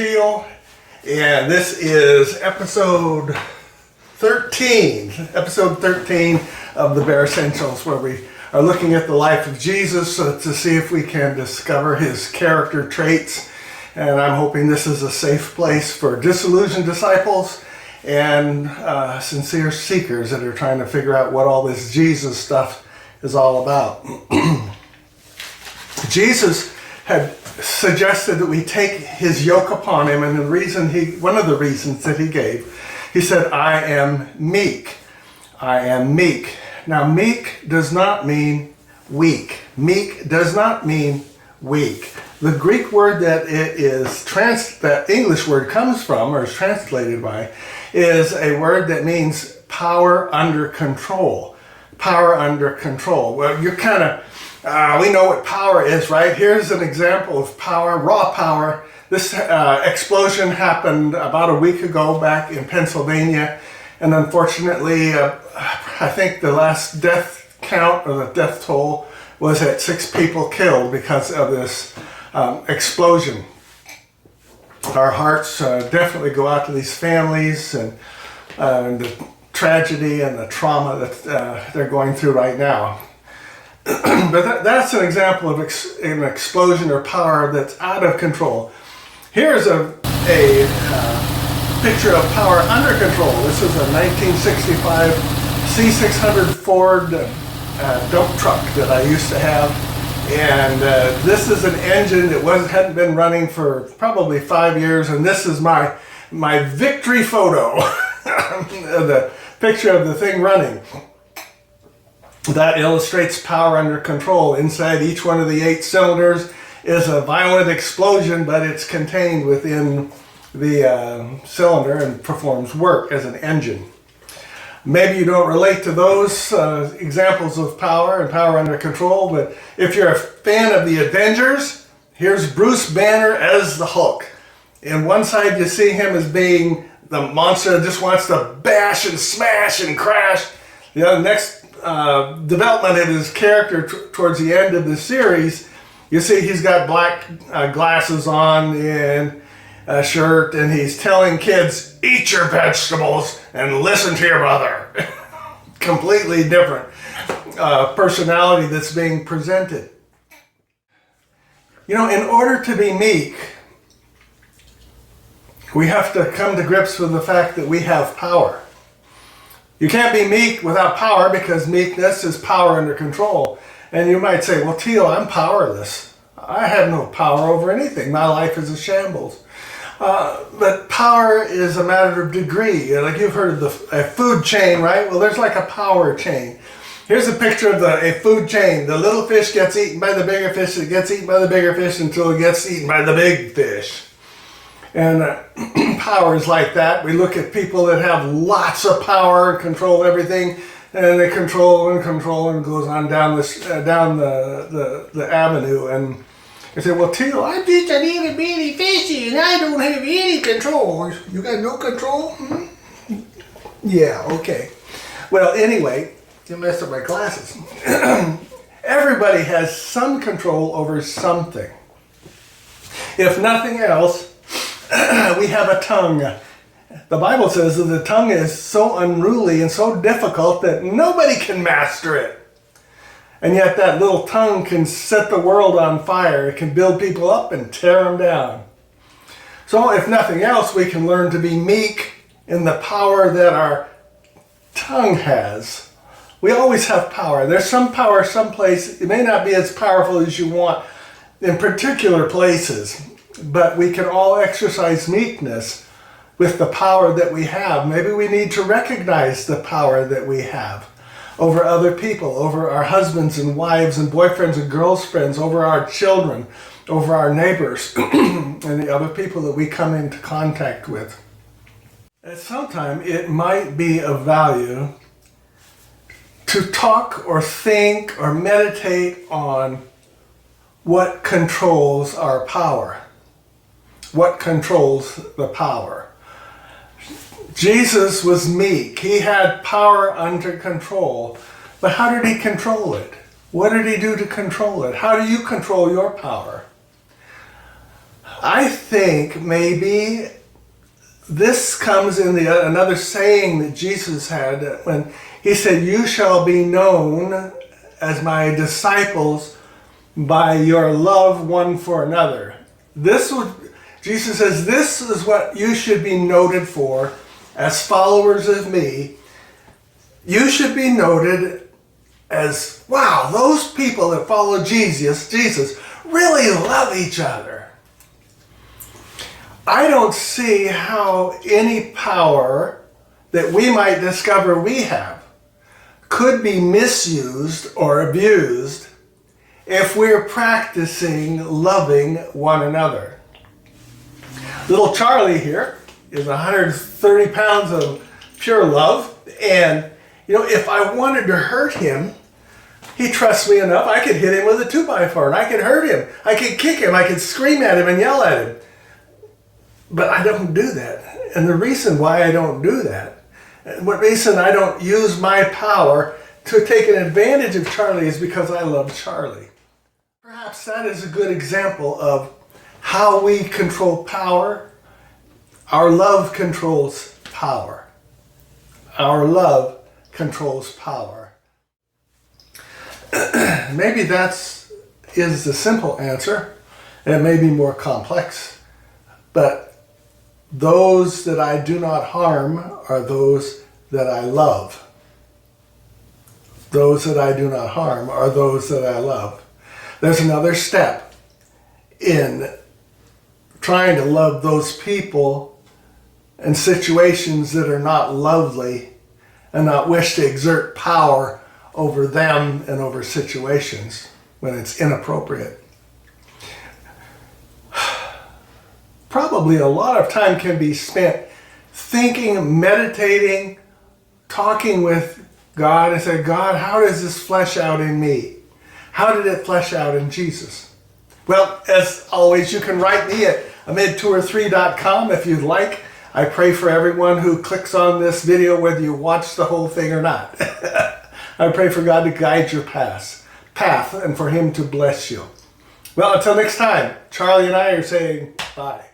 Teal, and this is episode 13 of the Bare Essentials, where we are looking at the life of Jesus to see if we can discover his character traits. And I'm hoping this is a safe place for disillusioned disciples and sincere seekers that are trying to figure out what all this Jesus stuff is all about. Jesus had suggested that we take his yoke upon him, and one of the reasons that he gave, he said, I am meek. I am meek. Now, meek does not mean weak. Meek does not mean weak. The Greek word that that English word comes from, or is translated by, is a word that means power under control. Power under control. Well, you're kind of, we know what power is, right? Here's an example of power, raw power. This explosion happened about a week ago back in Pennsylvania. And unfortunately, I think the last death count, or the death toll, was at 6 people killed because of this explosion. Our hearts definitely go out to these families and the tragedy and the trauma that they're going through right now. But that's an example of an explosion or power that's out of control. Here's a picture of power under control. This is a 1965 C600 Ford dump truck that I used to have. And this is an engine that hadn't been running for probably 5 years. And this is my victory photo, the picture of the thing running. That illustrates power under control. Inside each one of the 8 cylinders is a violent explosion, but it's contained within the cylinder and performs work as an engine. Maybe you don't relate to those examples of power and power under control, but if you're a fan of the Avengers, here's Bruce Banner as the Hulk. In one side you see him as being the monster that just wants to bash and smash and crash. The next development of his character towards the end of the series, you see he's got black glasses on and a shirt, and he's telling kids, eat your vegetables and listen to your mother. Completely different personality that's being presented. You know, in order to be meek, we have to come to grips with the fact that we have power. You can't be meek without power, because meekness is power under control. And you might say, well, Teal, I'm powerless. I have no power over anything. My life is a shambles. But power is a matter of degree. Like you've heard of a food chain, right? Well, there's like a power chain. Here's a picture of a food chain. The little fish gets eaten by the bigger fish. It gets eaten by the bigger fish until it gets eaten by the big fish. And power is like that. We look at people that have lots of power and control everything, and they control and goes on down the avenue. And they say, well, Teal, I'm just an itty bitty fishy and I don't have any control. You got no control? Mm-hmm. Yeah, okay. Well, anyway, you messed up my glasses. Everybody has some control over something. If nothing else, we have a tongue. The Bible says that the tongue is so unruly and so difficult that nobody can master it. And yet that little tongue can set the world on fire. It can build people up and tear them down. So if nothing else, we can learn to be meek in the power that our tongue has. We always have power. There's some power someplace. It may not be as powerful as you want in particular places, but we can all exercise meekness with the power that we have. Maybe we need to recognize the power that we have over other people, over our husbands and wives and boyfriends and girlfriends, over our children, over our neighbors, and the other people that we come into contact with. At some time, it might be of value to talk or think or meditate on what controls our power. What controls the power? Jesus was meek. He had power under control. But how did he control it? What did he do to control it? How do you control your power? I think maybe this comes in another saying that Jesus had when he said, "You shall be known as my disciples by your love one for another." Jesus says, this is what you should be noted for as followers of me. You should be noted as, wow, those people that follow Jesus really love each other. I don't see how any power that we might discover we have could be misused or abused if we're practicing loving one another. Little Charlie here is 130 pounds of pure love, and if I wanted to hurt him, he trusts me enough, I could hit him with a 2x4 and I could hurt him, I could kick him, I could scream at him and yell at him. But I don't do that. And the reason why I don't do that, the reason I don't use my power to take an advantage of Charlie is because I love Charlie. Perhaps that is a good example of how we control power. Our love controls power. Our love controls power. Maybe is the simple answer, and it may be more complex, but those that I do not harm are those that I love. Those that I do not harm are those that I love. There's another step in trying to love those people in situations that are not lovely and not wish to exert power over them and over situations when it's inappropriate. Probably a lot of time can be spent thinking, meditating, talking with God and say, God, how does this flesh out in me? How did it flesh out in Jesus? Well, as always, you can write me at amid2or3.com if you'd like. I pray for everyone who clicks on this video, whether you watch the whole thing or not. I pray for God to guide your path and for Him to bless you. Well, until next time, Charlie and I are saying bye.